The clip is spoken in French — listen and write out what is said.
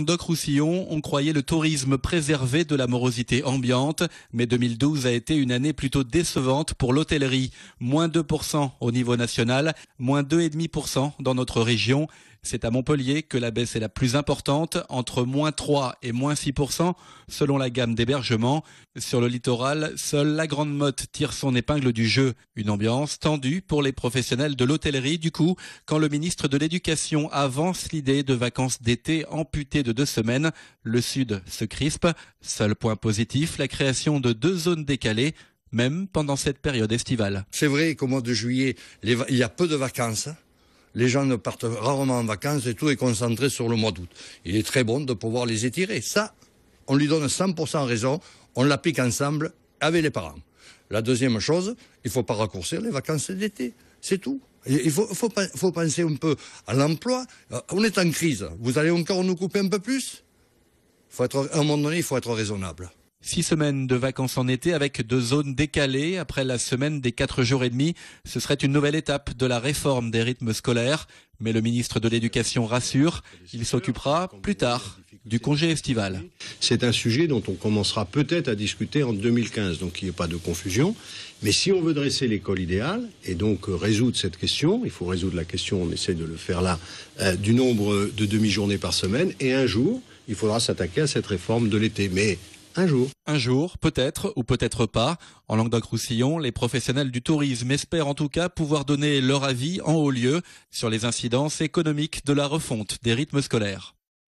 Languedoc-Roussillon, on croyait le tourisme préservé de la morosité ambiante, mais 2012 a été une année plutôt décevante pour l'hôtellerie. Moins 2% au niveau national, moins 2,5% dans notre région. C'est à Montpellier que la baisse est la plus importante, entre moins 3 et moins 6% selon la gamme d'hébergement. Sur le littoral, seule la Grande Motte tire son épingle du jeu. Une ambiance tendue pour les professionnels de l'hôtellerie. Du coup, quand le ministre de l'Éducation avance l'idée de vacances d'été amputées de 2 semaines, le Sud se crispe. Seul point positif, la création de 2 zones décalées, même pendant cette période estivale. C'est vrai qu'au mois de juillet, il y a peu de vacances. Les gens ne partent rarement en vacances et tout est concentré sur le mois d'août. Il est très bon de pouvoir les étirer. Ça, on lui donne 100% raison. On l'applique ensemble avec les parents. La deuxième chose, il ne faut pas raccourcir les vacances d'été. C'est tout. Il faut penser un peu à l'emploi. On est en crise. Vous allez encore nous couper un peu plus ? À un moment donné, il faut être raisonnable. 6 semaines de vacances en été avec 2 zones décalées après la semaine des 4 jours et demi. Ce serait une nouvelle étape de la réforme des rythmes scolaires. Mais le ministre de l'Éducation rassure, il s'occupera plus tard du congé estival. C'est un sujet dont on commencera peut-être à discuter en 2015, donc il n'y a pas de confusion. Mais si on veut dresser l'école idéale et donc résoudre cette question, il faut résoudre la question, on essaie de le faire là, du nombre de demi-journées par semaine. Et un jour, il faudra s'attaquer à cette réforme de l'été. Mais un jour, peut-être ou peut-être pas. En Languedoc-Roussillon, les professionnels du tourisme espèrent en tout cas pouvoir donner leur avis en haut lieu sur les incidences économiques de la refonte des rythmes scolaires.